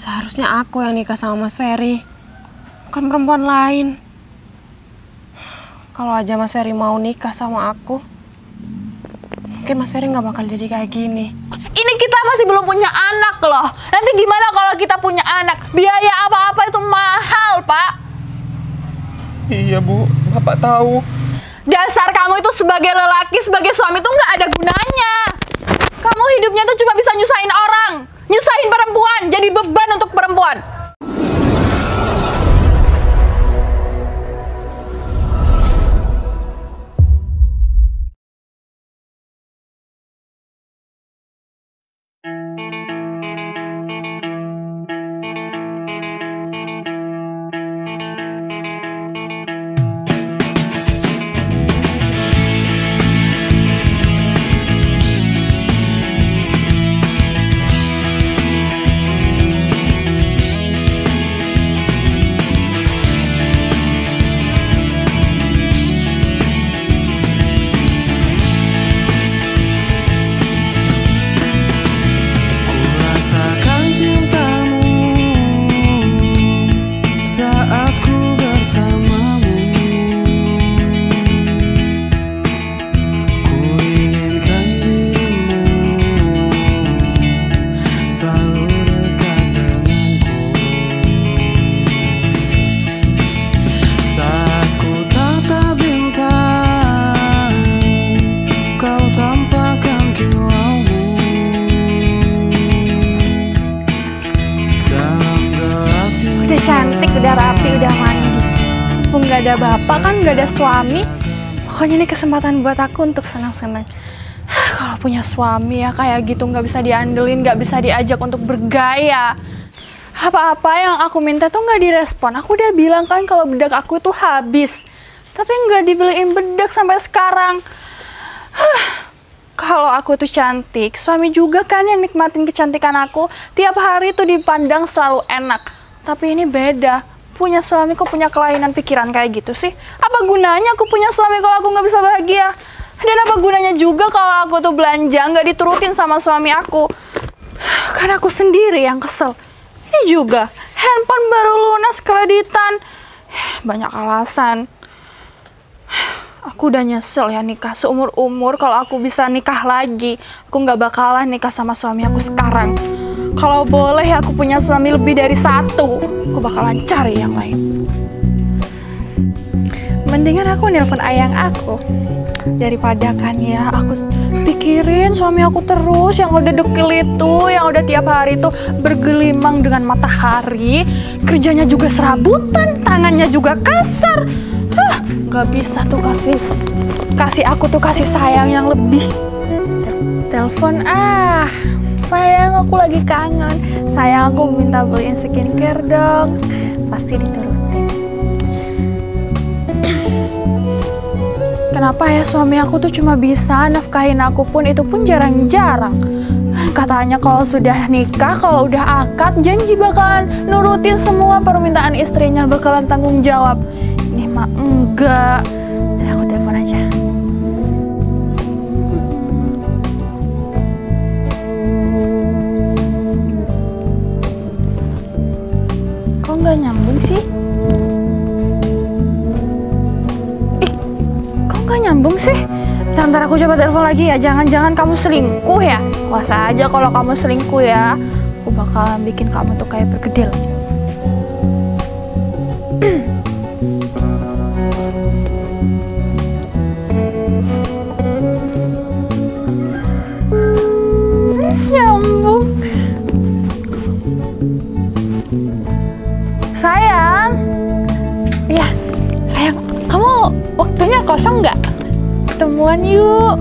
Seharusnya aku yang nikah sama Mas Ferry, bukan perempuan lain. Kalau aja Mas Ferry mau nikah sama aku, mungkin Mas Ferry nggak bakal jadi kayak gini. Ini kita masih belum punya anak loh. Nanti gimana kalau kita punya anak? Biaya apa-apa itu mahal, Pak. Iya, Bu. Bapak tahu. Dasar kamu itu sebagai lelaki, sebagai suami itu nggak ada gunanya. Kamu hidupnya tuh cuma bisa nyusahin orang, nyusahin perempuan, jadi beban untuk perempuan. Cantik, udah rapi, udah mandi. Mumpung gak ada bapak kan, gak ada suami. Pokoknya ini kesempatan buat aku untuk senang-senang. Kalau punya suami ya kayak gitu, gak bisa diandelin, gak bisa diajak untuk bergaya. Apa-apa yang aku minta tuh gak direspon. Aku udah bilang kan kalau bedak aku tuh habis. Tapi gak dibeliin bedak sampai sekarang. Kalau aku tuh cantik, suami juga kan yang nikmatin kecantikan aku. Tiap hari tuh dipandang selalu enak. Tapi ini beda, punya suami kok punya kelainan pikiran kayak gitu sih? Apa gunanya aku punya suami kalau aku nggak bisa bahagia? Dan apa gunanya juga kalau aku tuh belanja nggak diturutin sama suami aku? Karena aku sendiri yang kesel. Ini juga, handphone baru lunas kreditan. Banyak alasan. Aku udah nyesel ya nikah seumur-umur. Kalau aku bisa nikah lagi, aku nggak bakalan nikah sama suami aku sekarang. Kalau boleh aku punya suami lebih dari satu, aku bakalan cari yang lain. Mendingan aku nelpon ayang aku. Daripada kan ya, aku pikirin suami aku terus yang udah dekil itu, yang udah tiap hari tuh bergelimang dengan matahari. Kerjanya juga serabutan, tangannya juga kasar. Gak bisa tuh kasih aku tuh kasih sayang yang lebih. Telepon sayang, aku lagi kangen. Sayang, aku minta beliin skincare dong. Pasti diturutin. Kenapa ya suami aku tuh cuma bisa nafkahin aku pun, itu pun jarang-jarang. Katanya kalau sudah nikah, kalau udah akad, janji bakalan nurutin semua permintaan istrinya, bakalan tanggung jawab. Ini mah enggak. Dan aku telepon aja. Nggak nyambung sih? Kok nggak nyambung sih? Ntar aku coba telepon lagi ya. Jangan-jangan kamu selingkuh ya? Kuasa aja kalau kamu selingkuh ya. Aku bakalan bikin kamu tuh kayak bergedel. Nyambung. Sayang, iya, sayang, kamu waktunya kosong nggak? Ketemuan yuk.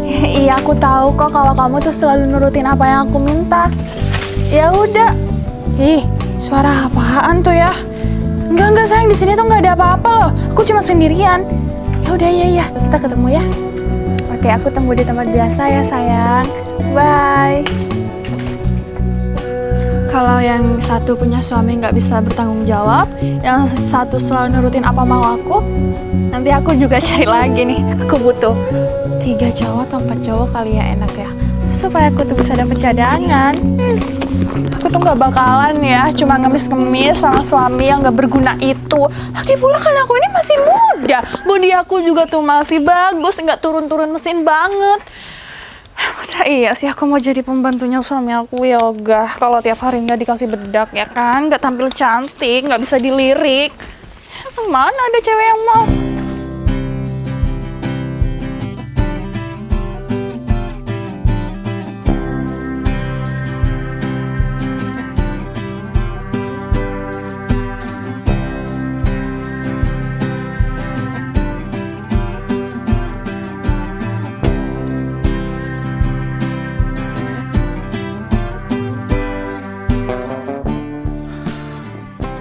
Iya, aku tahu kok kalau kamu tuh selalu nurutin apa yang aku minta. Ya udah. Suara apaan tuh ya? Enggak sayang, di sini tuh nggak ada apa-apa loh. Aku cuma sendirian. Ya udah, iya, kita ketemu ya. Oke, aku tunggu di tempat biasa ya sayang. Bye. Kalau yang satu punya suami nggak bisa bertanggung jawab, yang satu selalu nurutin apa mau aku, nanti aku juga cari lagi nih. Aku butuh 3 cowok atau 4 cowok kali ya, enak ya. supaya aku tuh bisa dapet cadangan. Aku tuh nggak bakalan ya cuma ngemis-ngemis sama suami yang nggak berguna itu. Lagi pula kan aku ini masih muda, bodi aku juga tuh masih bagus, nggak turun-turun mesin banget. Masa iya sih aku mau jadi pembantunya suami aku yoga kalau tiap hari nggak dikasih bedak ya kan, nggak tampil cantik, nggak bisa dilirik. Mana ada cewek yang mau?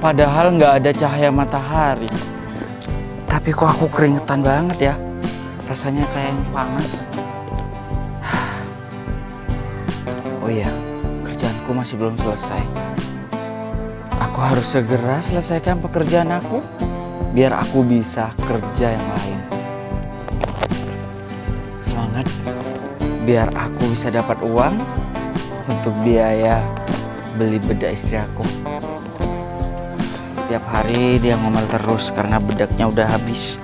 Padahal nggak ada cahaya matahari. Tapi kok aku keringetan banget ya. Rasanya kayak yang panas. Oh iya, kerjaanku masih belum selesai. Aku harus segera selesaikan pekerjaan aku, biar aku bisa kerja yang lain. Semangat, biar aku bisa dapat uang untuk biaya beli bedak istri aku. Setiap hari dia ngomel terus karena bedaknya udah habis.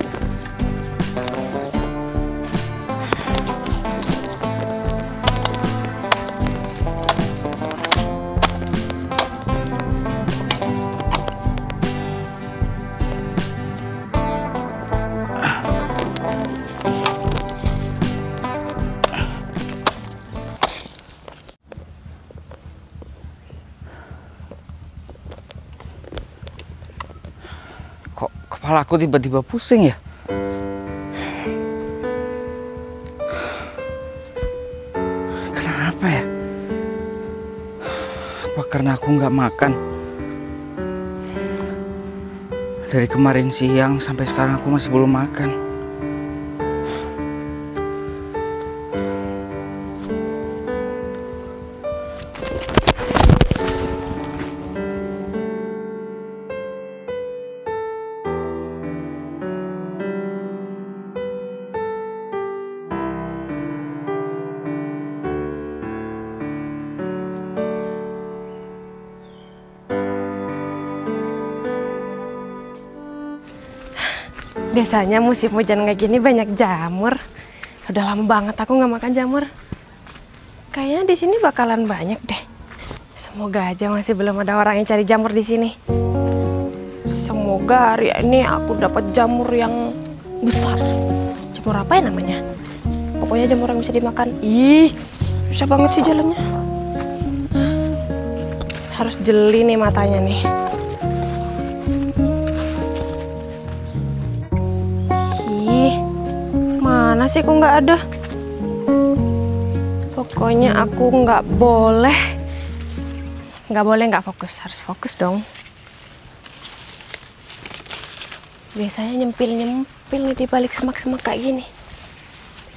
Kok kepala aku tiba-tiba pusing ya? Kenapa ya? Apa karena aku nggak makan? Dari kemarin siang sampai sekarang aku masih belum makan. Biasanya musim hujan kayak gini banyak jamur. Udah lama banget aku nggak makan jamur. Kayaknya di sini bakalan banyak deh. Semoga aja masih belum ada orang yang cari jamur di sini. Semoga hari ini aku dapat jamur yang besar. Jamur apa ya namanya? Pokoknya jamur yang bisa dimakan. Ih, susah banget sih jalannya. Harus jeli nih matanya nih. Mana sih kok nggak ada? Pokoknya aku nggak boleh nggak fokus, harus fokus dong. Biasanya nyempil nih di balik semak-semak kayak gini.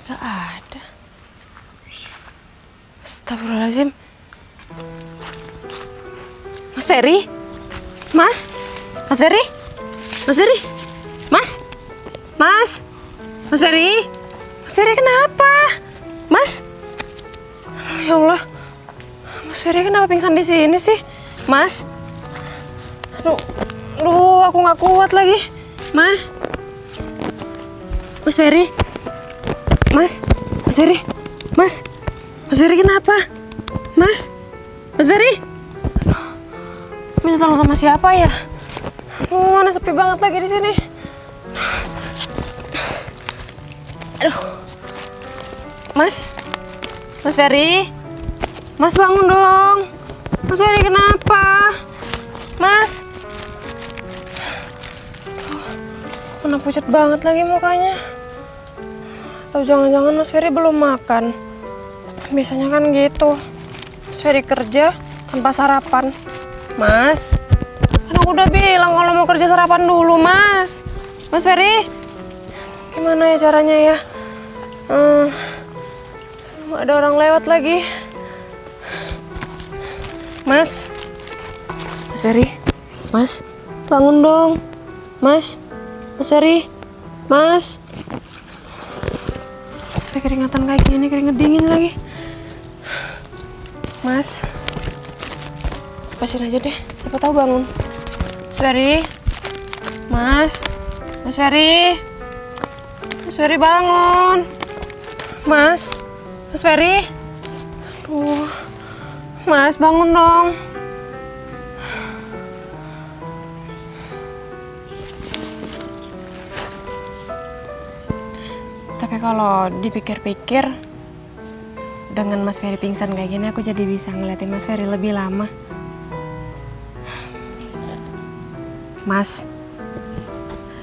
Nggak ada. Astagfirullahaladzim. Mas Ferry? Mas Ferry? Mas Ferry? Mas Ferry? Mas Ferry kenapa? Mas? Ya Allah. Mas Ferry kenapa pingsan di sini sih? Mas? Aduh, aku nggak kuat lagi. Mas Ferry? Mas Ferry? Mas Ferry kenapa? Mas Ferry? Minta tolong sama siapa ya? Mana sepi banget lagi di sini. Aduh. Mas Ferry? Mas bangun dong. Mas Ferry kenapa? Mas? Kena pucat banget lagi mukanya. Atau jangan-jangan Mas Ferry belum makan. Biasanya kan gitu. Mas Ferry kerja tanpa sarapan. Mas? Kan aku udah bilang kalau mau kerja sarapan dulu, Mas. Mas Ferry? Gimana ya caranya ya? Ada orang lewat lagi. Mas Ferry? Mas? Bangun dong. Mas Ferry? Mas? Keringetan kayak gini, keringet dingin lagi. Mas, lepasin aja deh, siapa tahu bangun. Mas Ferry, Mas Ferry, Mas Ferry bangun, Mas Ferry, aduh, Mas bangun dong. Tapi kalau dipikir-pikir, dengan Mas Ferry pingsan kayak gini, aku jadi bisa ngeliatin Mas Ferry lebih lama. Mas,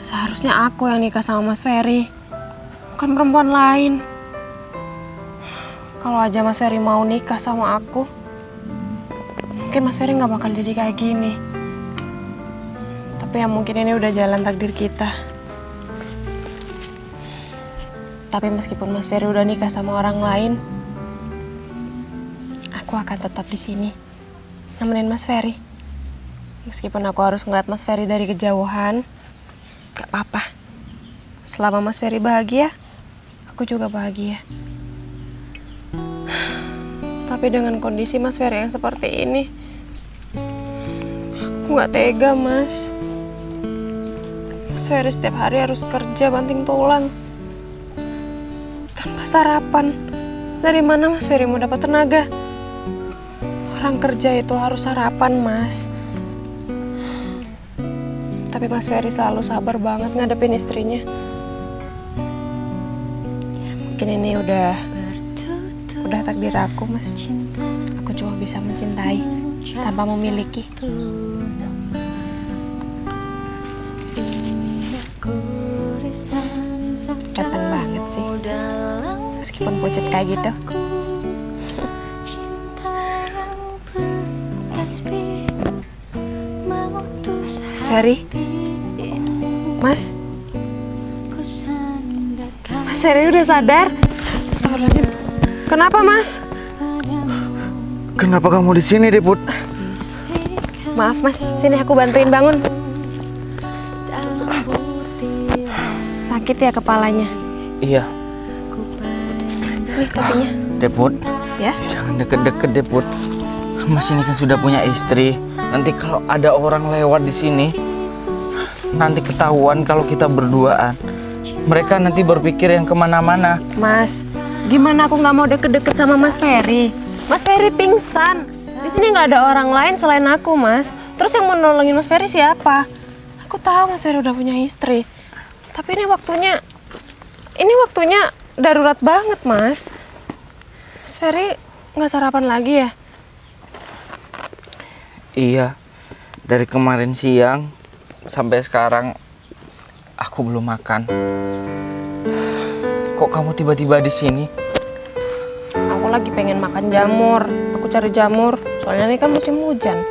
seharusnya aku yang nikah sama Mas Ferry, bukan perempuan lain. Kalau aja Mas Ferry mau nikah sama aku, mungkin Mas Ferry nggak bakal jadi kayak gini. Tapi ya mungkin ini udah jalan takdir kita. Tapi meskipun Mas Ferry udah nikah sama orang lain, aku akan tetap di sini nemenin Mas Ferry. Meskipun aku harus ngeliat Mas Ferry dari kejauhan, gak apa-apa. Selama Mas Ferry bahagia, aku juga bahagia. Tapi dengan kondisi Mas Ferry yang seperti ini, aku gak tega, Mas. Mas Ferry setiap hari harus kerja banting tulang tanpa sarapan. Dari mana Mas Ferry mau dapat tenaga? Orang kerja itu harus sarapan, Mas. Tapi Mas Ferry selalu sabar banget ngadepin istrinya. Mungkin ini udah takdir aku, Mas. Aku cuma bisa mencintai tanpa memiliki. Datang banget sih, meskipun pucet kayak gitu. Mas Ferry, Mas Ferry udah sadar? Astagfirullahaladzim. Kenapa, Mas? Kenapa kamu di sini, Deput? Maaf, Mas. Sini aku bantuin bangun. Sakit ya kepalanya? Iya. Nih kopinya. Deput, Ya? jangan deket-deket, Deput. Mas ini kan sudah punya istri. Nanti kalau ada orang lewat di sini, nanti ketahuan kalau kita berduaan. Mereka nanti berpikir yang kemana-mana. Mas, gimana aku nggak mau deket-deket sama Mas Ferry? Mas Ferry pingsan. Di sini nggak ada orang lain selain aku, Mas. Terus yang mau nolongin Mas Ferry siapa? Aku tahu Mas Ferry udah punya istri. Tapi ini waktunya darurat banget, Mas. Mas Ferry nggak sarapan lagi ya? Iya, dari kemarin siang sampai sekarang aku belum makan. Kok kamu tiba-tiba di sini? Aku lagi pengen makan jamur. Aku cari jamur. Soalnya ini kan musim hujan.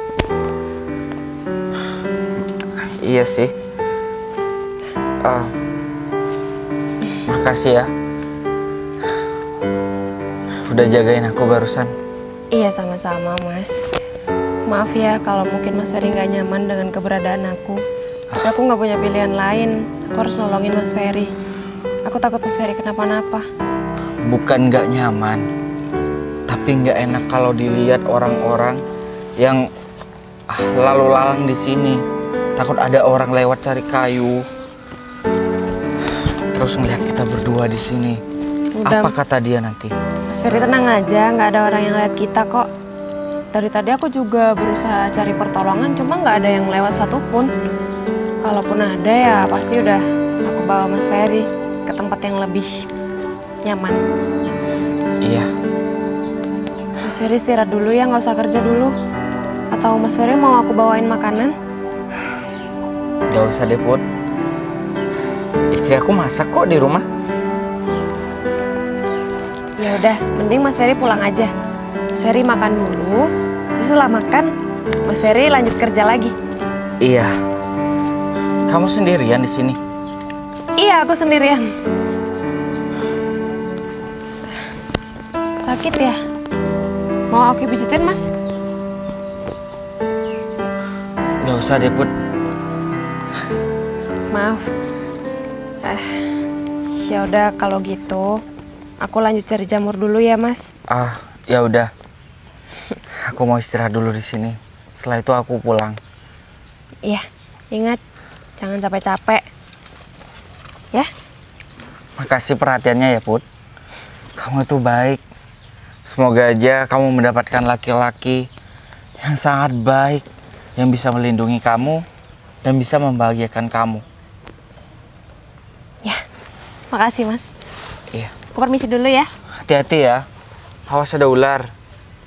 Iya sih. Makasih ya. Udah jagain aku barusan. Iya, sama-sama, Mas. Maaf ya kalau mungkin Mas Ferry nggak nyaman dengan keberadaan aku. Tapi aku nggak punya pilihan lain. Aku harus nolongin Mas Ferry. Aku takut Mas Ferry kenapa-napa. Bukan nggak nyaman, tapi nggak enak kalau dilihat orang-orang yang lalu lalang di sini. Takut ada orang lewat cari kayu, terus ngeliat kita berdua di sini. Udah, Apa kata dia nanti? Mas Ferry tenang aja, nggak ada orang yang lihat kita kok. Dari tadi aku juga berusaha cari pertolongan, cuma nggak ada yang lewat satupun. Kalaupun ada ya pasti udah aku bawa Mas Ferry ke tempat yang lebih nyaman. Iya. Mas Ferry istirahat dulu ya, nggak usah kerja dulu. Atau Mas Ferry mau aku bawain makanan? Gak usah deh, Put. Istri aku masak kok di rumah. Ya udah, mending Mas Ferry pulang aja. Mas Ferry makan dulu. Setelah makan, Mas Ferry lanjut kerja lagi. Iya. Kamu sendirian di sini? Iya, aku sendirian. Sakit ya? Mau aku pijitin, Mas? Gak usah deh, Put. Maaf. Ya udah kalau gitu, aku lanjut cari jamur dulu ya, Mas. Ya udah. Aku mau istirahat dulu di sini. Setelah itu aku pulang. Iya, ingat jangan capek-capek. Ya? Makasih perhatiannya ya, Put. Kamu itu baik. Semoga aja kamu mendapatkan laki-laki yang sangat baik, yang bisa melindungi kamu dan bisa membahagiakan kamu. Ya, makasih Mas. Iya. Aku permisi dulu ya. Hati-hati ya. Awas ada ular.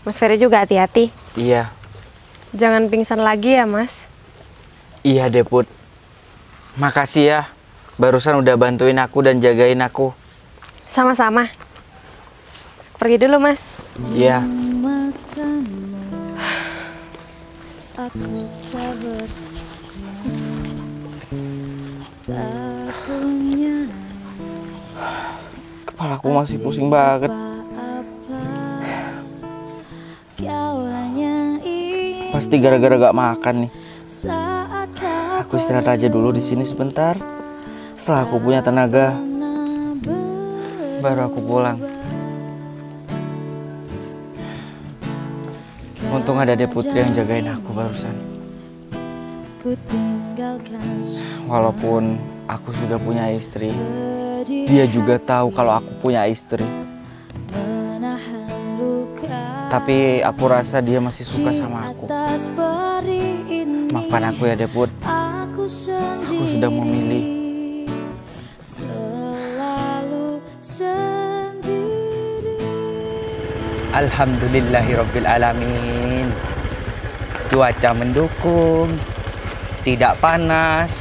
Mas Ferry juga hati-hati. Iya. Jangan pingsan lagi ya Mas. Iya deh, Put. Makasih ya. Barusan udah bantuin aku dan jagain aku. Sama-sama. Pergi dulu Mas. Iya. Kepala aku masih pusing banget. Pasti gara-gara gak makan nih. Aku istirahat aja dulu di sini sebentar. Setelah aku punya tenaga, baru aku pulang. Untung ada Dek Putri yang jagain aku barusan. Walaupun aku sudah punya istri, dia juga tahu kalau aku punya istri. Tapi aku rasa dia masih suka sama aku. Maafkan aku ya Dek Put. Aku sudah memilih. Alhamdulillahirabbil alamin. Cuaca mendukung, tidak panas.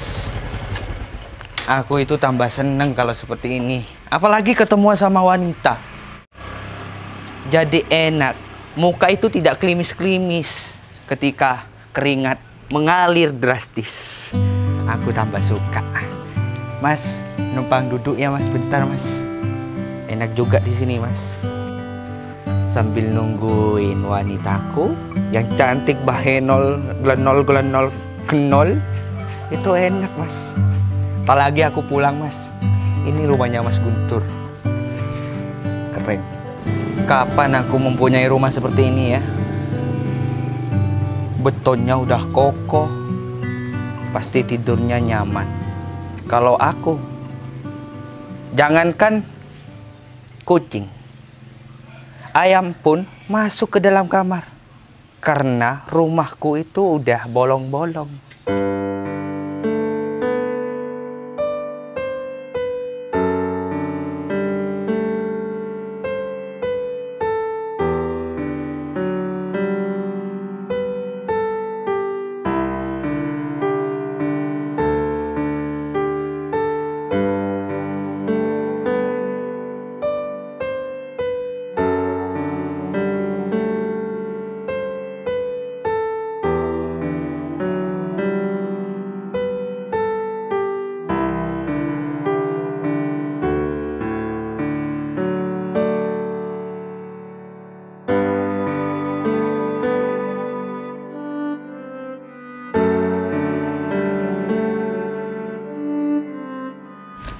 Aku itu tambah seneng kalau seperti ini. Apalagi ketemu sama wanita. Jadi enak. Muka itu tidak klimis-klimis ketika keringat mengalir drastis. Aku tambah suka. Mas, numpang duduk ya Mas, bentar Mas. Enak juga di sini Mas. Sambil nungguin wanitaku yang cantik bahenol, glenol, kenol. Itu enak Mas. Apalagi aku pulang Mas. Ini rumahnya Mas Guntur. Keren. Kapan aku mempunyai rumah seperti ini ya? Betonnya udah kokoh. Pasti tidurnya nyaman. Kalau aku, jangankan kucing, ayam pun masuk ke dalam kamar. Karena rumahku itu udah bolong-bolong.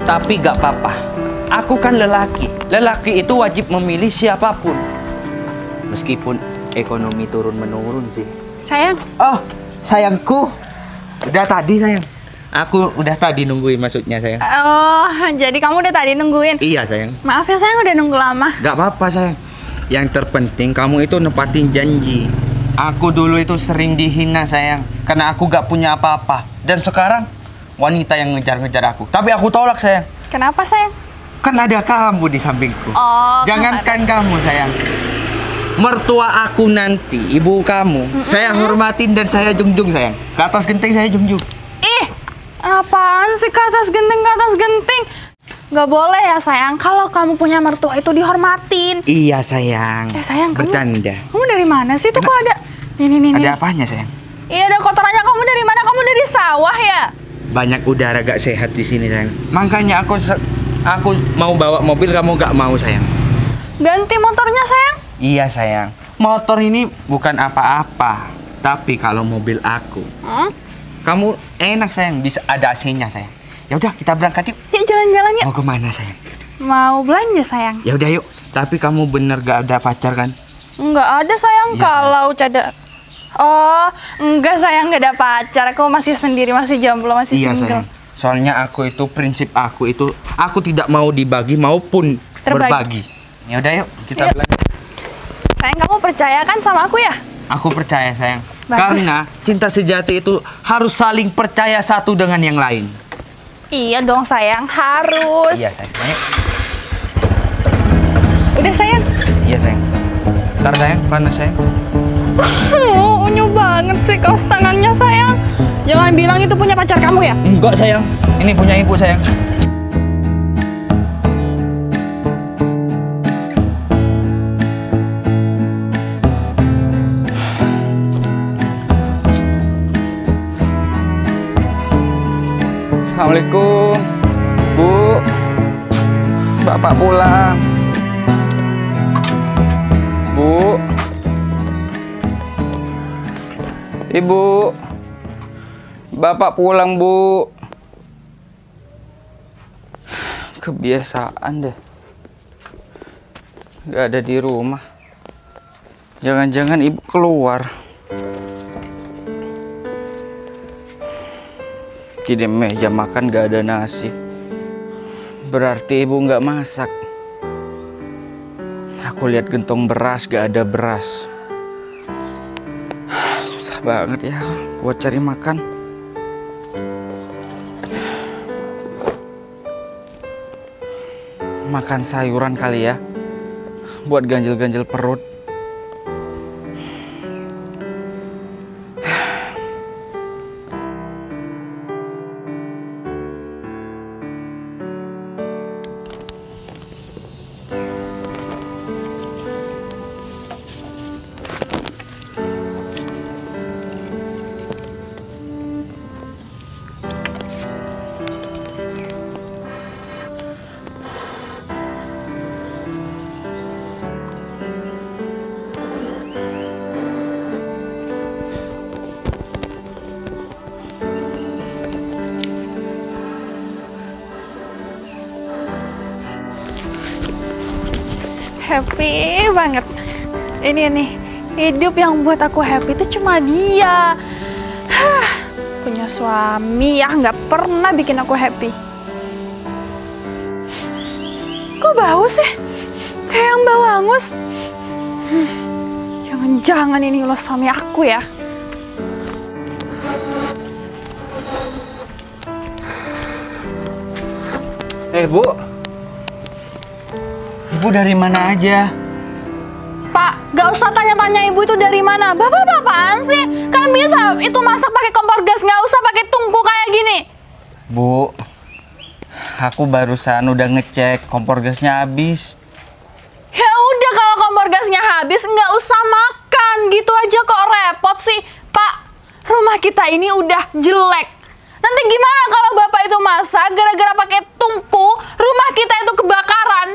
Tapi gak apa-apa. Aku kan lelaki. Lelaki itu wajib memilih siapapun. Meskipun ekonomi turun-menurun sih. Sayang. Oh, sayangku. Udah tadi sayang. Aku udah tadi nungguin maksudnya sayang. Oh, jadi kamu udah tadi nungguin? Iya sayang. Maaf ya sayang udah nunggu lama. Gak apa-apa sayang. Yang terpenting kamu itu nepatin janji. Aku dulu itu sering dihina sayang. Karena aku gak punya apa-apa. Dan sekarang wanita yang ngejar-ngejar aku. Tapi aku tolak sayang. Kenapa sayang? Kan ada kamu di sampingku. Oh, jangankan kamu sayang. Mertua aku nanti, ibu kamu, saya hormatin dan saya junjung sayang. Ke atas genting saya junjung. Ih, apaan sih ke atas genting? Gak boleh ya sayang. Kalau kamu punya mertua itu dihormatin. Iya sayang. Sayang, bercanda. Kamu dari mana sih? Tuh kok ada? Nih. Ada apanya sayang? Iya, ada kotorannya. Kamu dari mana? Kamu dari sawah ya? Banyak udara gak sehat di sini sayang. Makanya aku mau bawa mobil, kamu gak mau sayang. Ganti motornya sayang. Iya sayang. Motor ini bukan apa-apa. Tapi kalau mobil aku, kamu enak sayang, bisa ada AC-nya sayang. Ya udah kita berangkat yuk. Yuk jalan-jalan yuk. Mau kemana sayang? Mau belanja sayang. Ya udah yuk. Tapi kamu bener gak ada pacar kan? Enggak ada sayang, Iya, kalau cada. Oh, enggak sayang, enggak ada pacar. Aku masih sendiri, masih jomblo, masih Iya single. sayang. Soalnya prinsip aku itu, aku tidak mau dibagi maupun Terbagi. berbagi. Ya udah yuk, kita Yuk. belajar. Sayang, kamu percaya kan sama aku ya? Aku percaya sayang. Bagus. Karena cinta sejati itu harus saling percaya satu dengan yang lain. Iya dong sayang, harus. Iya sayang. Ayo. Udah sayang. Iya sayang. Ntar sayang, panas sayang. Unyu banget sih kaos tangannya sayang. Jangan bilang itu punya pacar kamu ya? Enggak sayang, ini punya ibu sayang. Assalamualaikum, Bu. Bapak pulang. Bu. Ibu. Bapak pulang, Bu. Kebiasaan deh. Gak ada di rumah. Jangan-jangan ibu keluar. Di meja makan gak ada nasi. Berarti ibu gak masak. Aku lihat gentong beras gak ada beras. Susah banget ya buat cari makan. Makan sayuran kali ya, buat ganjel-ganjel perut. Happy banget. Ini nih, hidup yang buat aku happy itu cuma dia. Punya suami yang nggak pernah bikin aku happy. Kok bau sih? Kayak yang bau hangus. Jangan-jangan ini lo suami aku ya? Bu. Ibu dari mana aja? Pak, gak usah tanya-tanya ibu itu dari mana. Bapak apaan sih? Kan bisa itu masak pakai kompor gas, gak usah pakai tungku kayak gini. Bu, aku barusan udah ngecek kompor gasnya habis. Ya udah, kalau kompor gasnya habis nggak usah makan. Gitu aja kok repot sih. Pak, rumah kita ini udah jelek. Nanti gimana kalau bapak itu masak gara-gara pakai tungku, rumah kita itu kebakaran.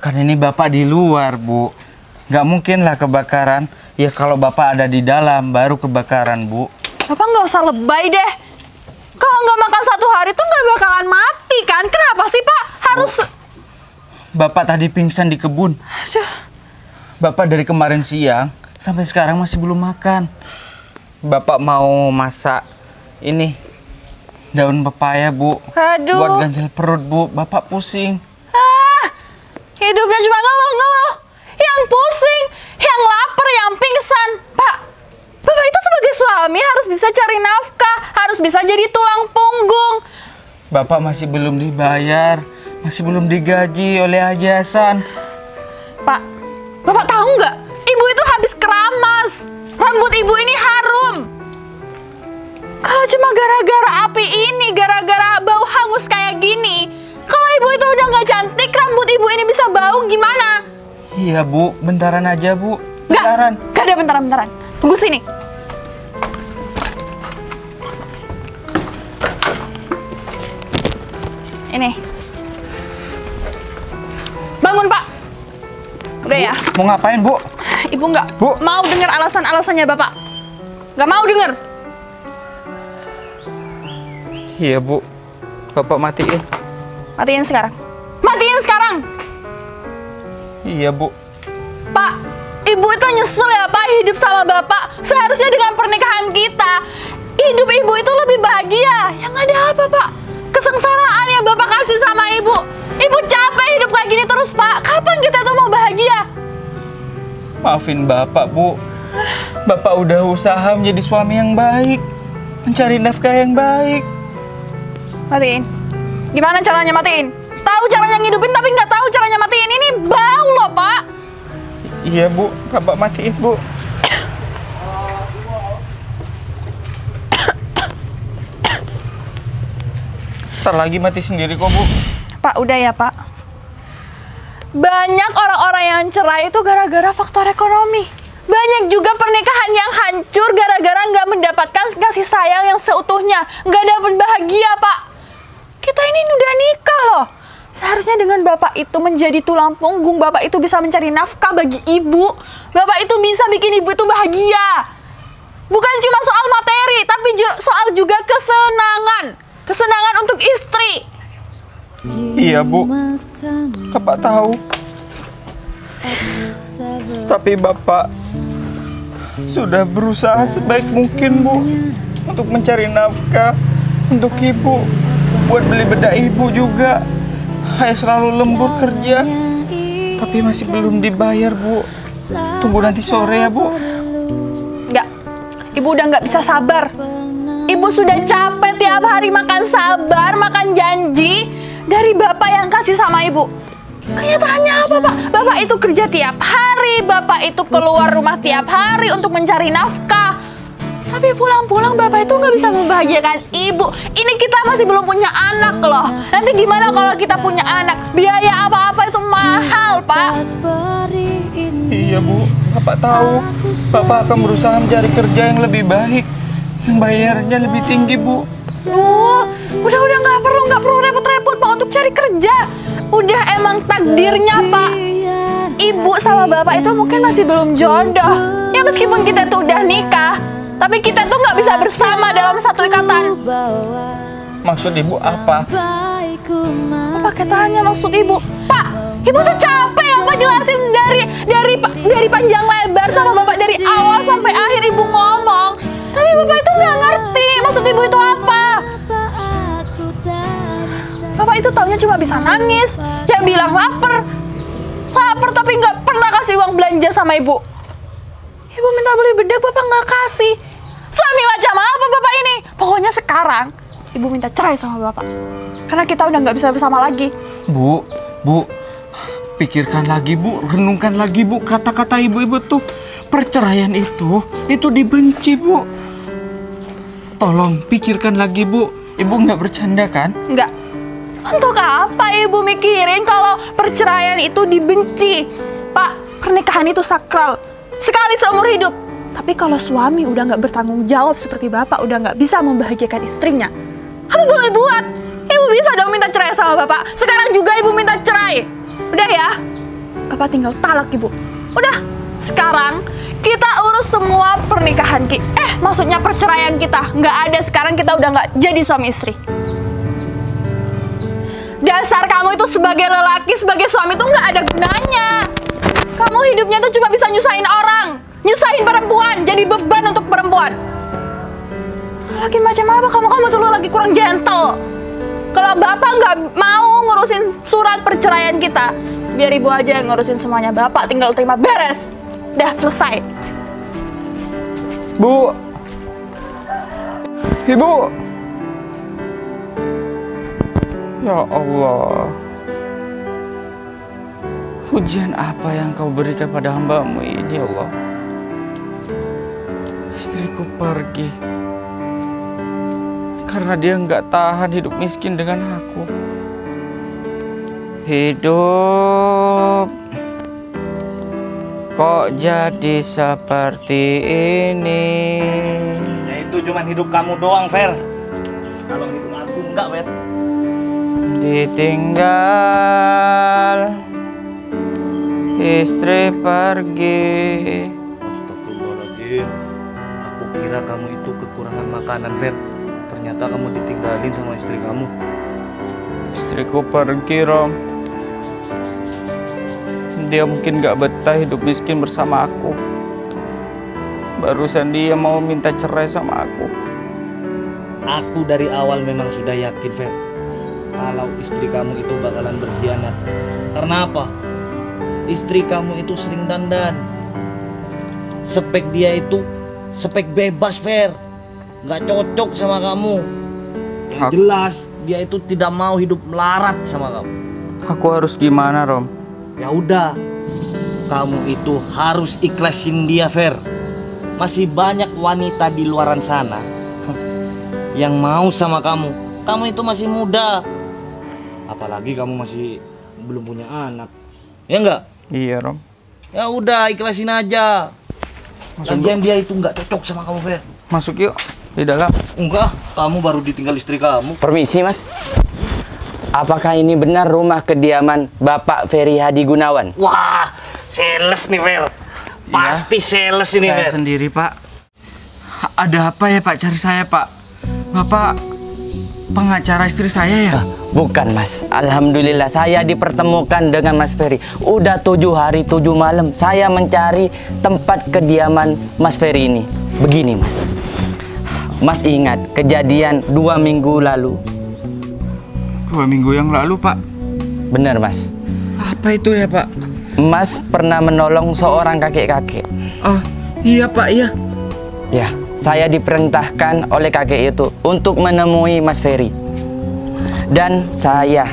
Kan ini bapak di luar, Bu. Nggak mungkin lah kebakaran. Ya kalau bapak ada di dalam baru kebakaran, Bu. Bapak nggak usah lebay deh. Kalau nggak makan 1 hari tuh nggak bakalan mati kan? Kenapa sih Pak? Harus... Bapak tadi pingsan di kebun. Aduh. Bapak dari kemarin siang sampai sekarang masih belum makan. Bapak mau masak ini daun pepaya, Bu. Aduh. Buat ganjel perut, Bu. Bapak pusing. Hidupnya cuma ngeluh-ngeluh. Yang pusing, yang lapar, yang pingsan. Pak, Bapak itu sebagai suami harus bisa cari nafkah, harus bisa jadi tulang punggung. Bapak masih belum dibayar, masih belum digaji oleh Haji Hasan. Pak, Bapak tahu nggak? Ibu itu habis keramas. Rambut ibu ini harum. Kalau cuma gara-gara api ini, gara-gara bau hangus kayak gini, kalau ibu itu udah nggak cantik, rambut ibu ini bisa bau gimana? Iya, Bu. Bentaran aja, Bu. Bentaran. Nggak ada bentaran-bentaran. Tunggu sini. Ini. Bangun, Pak. Udah ya. Mau ngapain, Bu? Ibu nggak Bu. mau dengar alasan-alasannya Bapak. Nggak mau dengar. Iya, Bu. Bapak matiin. Matiin sekarang. Matiin sekarang. Iya, Bu. Pak, Ibu itu nyesel ya Pak hidup sama Bapak. Seharusnya dengan pernikahan kita, hidup Ibu itu lebih bahagia. Yang ada apa Pak? Kesengsaraan yang Bapak kasih sama Ibu. Ibu capek hidup kayak gini terus Pak. Kapan kita tuh mau bahagia? Maafin Bapak, Bu. Bapak udah usaha menjadi suami yang baik, mencari nafkah yang baik. Matiin. Gimana caranya matiin? Tahu caranya ngidupin tapi nggak tahu caranya matiin. Ini bau loh Pak. Iya, Bu. Bapak matiin, Bu. Ntar lagi mati sendiri kok, Bu. Pak, udah ya Pak. Banyak orang-orang yang cerai itu gara-gara faktor ekonomi. Banyak juga pernikahan yang hancur gara-gara nggak mendapatkan kasih sayang yang seutuhnya. Nggak dapat bahagia Pak. Kita ini udah nikah loh. Seharusnya dengan Bapak itu menjadi tulang punggung, Bapak itu bisa mencari nafkah bagi Ibu. Bapak itu bisa bikin Ibu itu bahagia. Bukan cuma soal materi, tapi soal juga kesenangan. Kesenangan untuk istri. Iya, Bu. Bapak tahu. Tapi Bapak sudah berusaha sebaik mungkin, Bu, untuk mencari nafkah untuk Ibu, buat beli bedak Ibu juga. Saya selalu lembur kerja, tapi masih belum dibayar, Bu. Tunggu nanti sore ya, Bu. Enggak, Ibu udah nggak bisa sabar. Ibu sudah capek tiap hari makan sabar, makan janji dari Bapak yang kasih sama Ibu. Kenyataannya apa Pak? Bapak itu kerja tiap hari, Bapak itu keluar rumah tiap hari untuk mencari nafkah. Tapi pulang-pulang Bapak itu nggak bisa membahagiakan Ibu. Ini kita masih belum punya anak loh. Nanti gimana kalau kita punya anak? Biaya apa-apa itu mahal, Pak. Iya, Bu. Bapak tahu. Bapak akan berusaha mencari kerja yang lebih baik, yang bayarnya lebih tinggi, Bu. Udah nggak perlu repot-repot Pak untuk cari kerja. Udah emang takdirnya Pak. Ibu sama Bapak itu mungkin masih belum jodoh. Ya meskipun kita tuh udah nikah, tapi kita tuh nggak bisa bersama dalam satu ikatan. Maksud Ibu apa? Pakai tanya maksud Ibu. Pak, Ibu tuh capek ya Pak jelasin dari panjang lebar sama Bapak dari awal sampai akhir Ibu ngomong. Tapi Bapak itu nggak ngerti maksud Ibu itu apa. Bapak itu taunya cuma bisa nangis, ya bilang lapar tapi nggak pernah kasih uang belanja sama Ibu. Ibu minta beli bedak, Bapak nggak kasih. Suami macam apa Bapak ini? Pokoknya sekarang Ibu minta cerai sama Bapak, karena kita udah nggak bisa bersama lagi. Bu, pikirkan lagi, Bu, renungkan lagi, Bu, kata-kata ibu-ibu tuh. Perceraian itu dibenci, Bu. Tolong pikirkan lagi, Bu. Ibu nggak bercanda kan? Nggak. Untuk apa Ibu mikirin kalau perceraian itu dibenci? Pak, pernikahan itu sakral, sekali seumur hidup. Tapi kalau suami udah nggak bertanggung jawab seperti Bapak, udah nggak bisa membahagiakan istrinya, apa boleh buat? Ibu bisa dong minta cerai sama Bapak. Sekarang juga Ibu minta cerai. Udah ya, Bapak tinggal talak Ibu. Udah, sekarang kita urus semua pernikahan maksudnya perceraian kita. Nggak ada, sekarang kita udah nggak jadi suami istri. Dasar kamu itu sebagai lelaki, sebagai suami tuh nggak ada gunanya. Kamu hidupnya tuh cuma bisa nyusahin orang, nyusahin perempuan, jadi beban untuk perempuan. Lagi macam apa kamu tuh lagi kurang gentle. Kalau Bapak nggak mau ngurusin surat perceraian kita, biar Ibu aja yang ngurusin semuanya. Bapak tinggal terima beres. Udah selesai. Bu, Ibu. Ya Allah, ujian apa yang Kau berikan pada hamba-Mu ini, ya Allah. Istriku pergi karena dia nggak tahan hidup miskin dengan aku. Hidup kok jadi seperti ini? Ya itu cuma hidup kamu doang, Fer. Kalau hidup aku enggak, Fer. Ditinggal istri pergi. Astagfirullahaladzim. Aku kira kamu itu kekurangan makanan, Fer. Ternyata kamu ditinggalin sama istri kamu. Istriku pergi, Rom. Dia mungkin gak betah hidup miskin bersama aku. Barusan dia mau minta cerai sama aku. Aku dari awal memang sudah yakin, Fer, kalau istri kamu itu bakalan berkhianat. Karena apa? Istri kamu itu sering dandan. Spek dia itu spek bebas, Fer. Gak cocok sama kamu. Yang jelas dia itu tidak mau hidup melarat sama kamu. Aku harus gimana, Rom? Ya udah, kamu itu harus ikhlasin dia, Fer. Masih banyak wanita di luaran sana yang mau sama kamu. Kamu itu masih muda, apalagi kamu masih belum punya anak. Ya enggak? Iya, Rom. Ya udah, ikhlasin aja. Lagian dia itu nggak cocok sama kamu, Fer. Masuk yuk di dalam. Enggak, kamu baru ditinggal istri kamu. Permisi, Mas. Apakah ini benar rumah kediaman Bapak Ferry Hadi Gunawan? Wah, sales nih, Fer. Pasti sales ini, Saya Fer. sendiri, Pak. Ada apa ya, Pak? Cari saya, Pak. Bapak pengacara istri saya ya? Bukan, Mas. Alhamdulillah saya dipertemukan dengan Mas Ferry. Udah 7 hari 7 malam saya mencari tempat kediaman Mas Ferry ini. Begini, Mas. Mas ingat kejadian 2 minggu lalu? 2 minggu yang lalu, Pak. Benar, Mas. Apa itu ya, Pak? Mas pernah menolong seorang kakek-kakek. Oh, iya, Pak, iya. Ya, saya diperintahkan oleh kakek itu untuk menemui Mas Ferry. Dan saya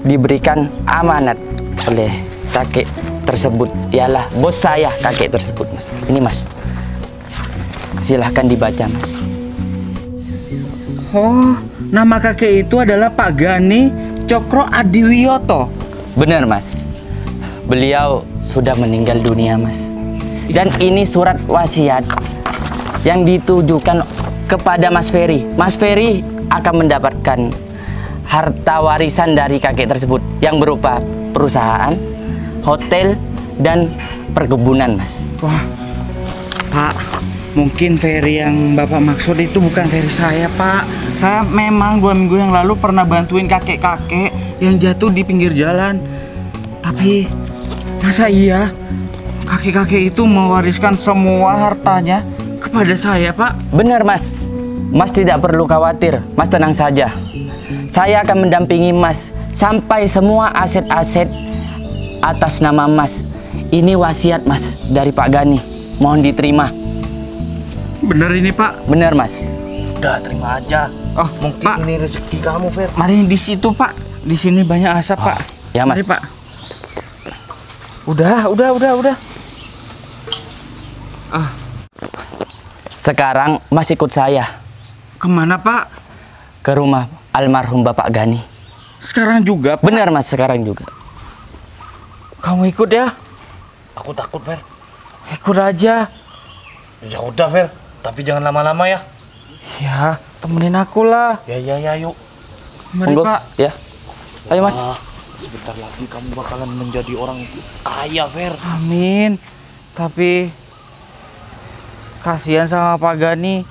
diberikan amanat oleh kakek tersebut. Ialah bos saya, kakek tersebut, Mas. Ini, Mas. Silahkan dibaca, Mas. Oh, nama kakek itu adalah Pak Gani Cokro Adiwiyoto. Benar, Mas. Beliau sudah meninggal dunia, Mas. Dan ini surat wasiat yang ditujukan kepada Mas Ferry. Mas Ferry akan mendapatkan harta warisan dari kakek tersebut yang berupa perusahaan, hotel, dan perkebunan, Mas. Wah, Pak, mungkin Ferry yang Bapak maksud itu bukan Ferry saya, Pak. Saya memang 2 minggu yang lalu pernah bantuin kakek-kakek yang jatuh di pinggir jalan. Tapi masa iya kakek-kakek itu mewariskan semua hartanya kepada saya, Pak? Benar, Mas. Mas tidak perlu khawatir. Mas tenang saja. Saya akan mendampingi Mas sampai semua aset-aset atas nama Mas. Ini wasiat, Mas, dari Pak Gani. Mohon diterima. Benar ini, Pak? Benar, Mas. Udah, terima aja. Oh, Mungkin Pak, ini rezeki kamu, Fer. mari di situ, Pak. Di sini banyak asap, Pak. Ya, Mas. Mari, Pak. Udah. Ah, Sekarang Mas ikut saya kemana, Pak? ke rumah almarhum Bapak Gani. Sekarang juga, Pak? Benar, Mas, sekarang juga. Kamu ikut ya? Aku takut, Fer. Ikut aja. Ya udah, Fer. Tapi jangan lama-lama ya. Ya, temenin aku lah. Ya, yuk. Mari, Monggo, Pak. ya. Ayo, Mas. Sebentar lagi kamu bakalan menjadi orang kaya, Fer. Amin. Tapi kasihan sama Pak Gani.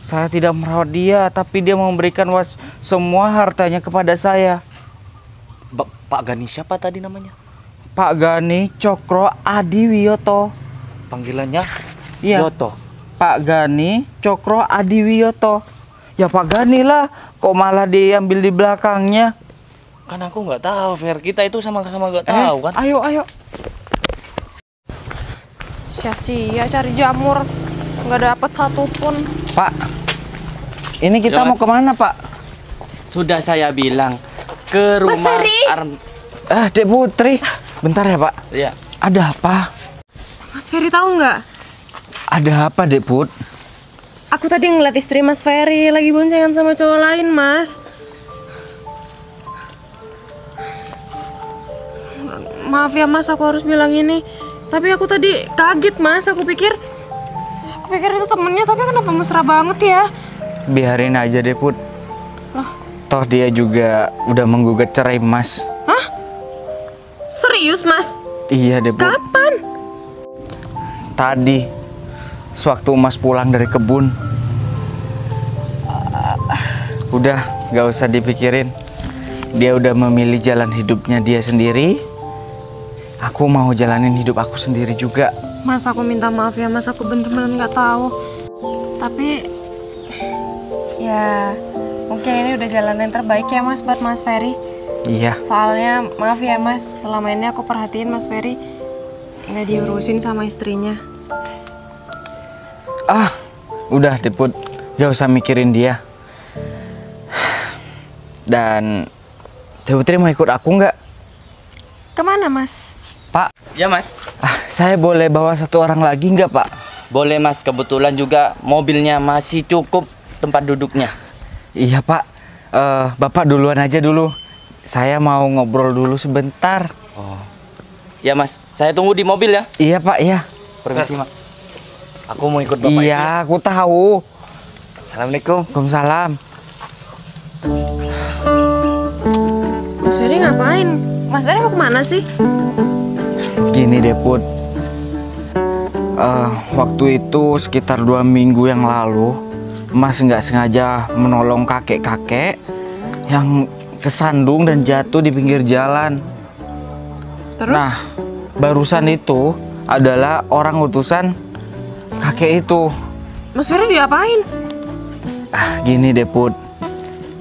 Saya tidak merawat dia, tapi dia memberikan semua hartanya kepada saya. Pak Gani siapa tadi namanya? Pak Gani Cokro Adiwiyoto. Panggilannya? Iya. Yoto. Pak Gani Cokro Adiwiyoto. Ya Pak Gani lah, kok malah diambil di belakangnya? Kan aku nggak tahu, Fer. Kita itu sama-sama nggak tahu kan? Ayo. Sia-sia cari jamur, nggak dapet satupun. Pak, ini kita Ya, mau Mas. kemana, Pak? Sudah saya bilang ke rumah Ferry! Dek Putri. Bentar ya, Pak. Ya. Ada apa? Mas Ferry tahu nggak? Ada apa, Dek Put? Aku tadi ngeliat istri Mas Ferry lagi boncengan sama cowok lain, Mas. Maaf ya, Mas, aku harus bilang ini. Tapi aku tadi kaget, Mas. Aku pikir itu temennya, tapi kenapa mesra banget ya? Biarin aja deh, Put. Toh dia juga udah menggugat cerai Mas. Hah? Serius, Mas? Iya deh, Put. Kapan? Tadi, sewaktu Mas pulang dari kebun. Udah, gak usah dipikirin. Dia udah memilih jalan hidupnya dia sendiri. aku mau jalanin hidup aku sendiri juga. Mas, aku minta maaf ya Mas, aku bener-bener nggak tahu. Tapi ya mungkin ini udah jalan yang terbaik ya Mas buat Mas Ferry. Iya. Soalnya maaf ya Mas, selama ini aku perhatiin Mas Ferry nggak diurusin sama istrinya. Udah deh Put, gak usah mikirin dia. Dan Teh Putri mau ikut aku nggak? Kemana Mas? Pak, Ya mas, saya boleh bawa satu orang lagi nggak Pak? boleh mas. Kebetulan juga mobilnya masih cukup tempat duduknya. Iya Pak, Bapak duluan aja dulu. Saya mau ngobrol dulu sebentar. Ya mas, saya tunggu di mobil ya. Iya Pak, iya. Permisi mas. Aku mau ikut bapak. Iya, aku tahu. Assalamualaikum. Waalaikumsalam. Mas Ferry ngapain? Mas Ferry mau kemana sih? Gini deh Put, waktu itu sekitar 2 minggu yang lalu, Mas nggak sengaja menolong kakek-kakek yang kesandung dan jatuh di pinggir jalan. Terus? Nah, barusan itu adalah orang utusan kakek itu. Mas Ferry diapain? Gini deh Put,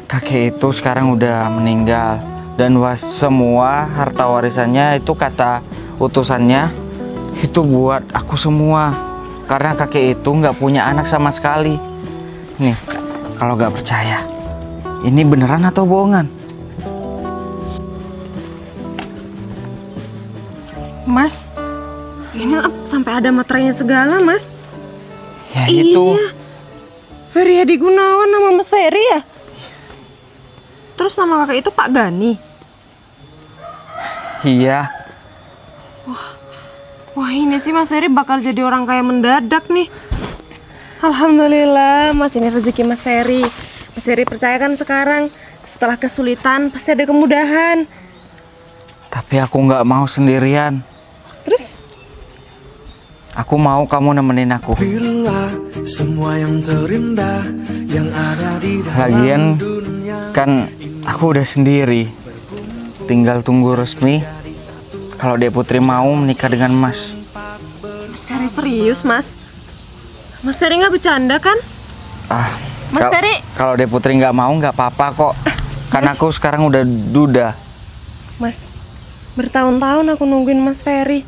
kakek itu sekarang udah meninggal dan semua harta warisannya itu kata utusannya itu buat aku semua, karena kakek itu nggak punya anak sama sekali. Nih, kalau nggak percaya, ini beneran atau bohongan? Mas, ini sampai ada materainya segala Mas. Ya itu. Iya. Ferry Hadi Gunawan, nama Mas Ferry ya? Terus nama kakak itu Pak Gani. Iya. Wah ini sih Mas Ferry bakal jadi orang kaya mendadak nih. Alhamdulillah Mas, ini rezeki Mas Ferry. Mas Ferry percaya kan sekarang setelah kesulitan pasti ada kemudahan. Tapi aku nggak mau sendirian. Terus? Aku mau kamu nemenin aku. Bila semua yang terindah yang ada di dalam Lagian dunia. kan aku udah sendiri. Tinggal tunggu resmi kalau Dek Putri mau menikah dengan Mas. Mas Ferry serius Mas? Mas Ferry nggak bercanda kan? Mas Ferry. Kalau Dek Putri nggak mau nggak apa-apa kok. Karena aku sekarang udah duda. Mas, bertahun-tahun aku nungguin Mas Ferry.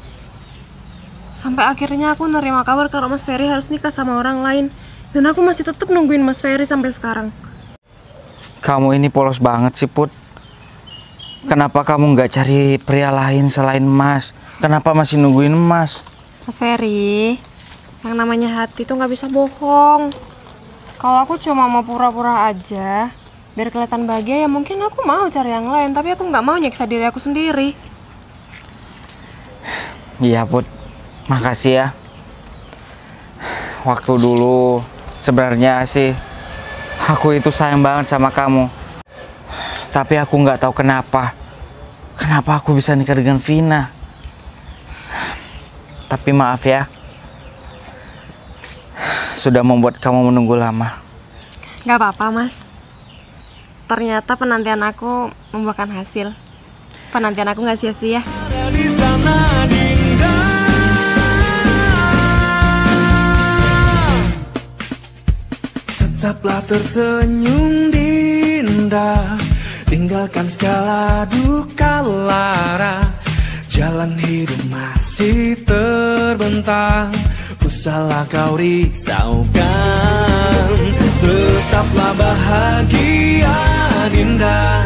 Sampai akhirnya aku nerima kabar kalau Mas Ferry harus nikah sama orang lain. Dan aku masih tetap nungguin Mas Ferry sampai sekarang. Kamu ini polos banget sih Put. Kenapa kamu nggak cari pria lain selain Mas? Kenapa masih nungguin Mas? Mas Ferry, yang namanya hati tuh nggak bisa bohong. Kalau aku cuma mau pura-pura aja, biar kelihatan bahagia, ya mungkin aku mau cari yang lain. Tapi aku nggak mau nyiksa diri aku sendiri. Iya Put, makasih ya. Waktu dulu sebenarnya sih aku itu sayang banget sama kamu. Tapi aku nggak tahu kenapa aku bisa nikah dengan Vina. Tapi maaf ya, sudah membuat kamu menunggu lama. Nggak apa-apa Mas. Ternyata penantian aku membuahkan hasil. Penantian aku nggak sia-sia. Ada di sana Dinda. Tetaplah tersenyum Dinda. Tinggalkan segala duka lara. Jalan hidup masih terbentang. Usahlah kau risaukan. Tetaplah bahagia Dinda.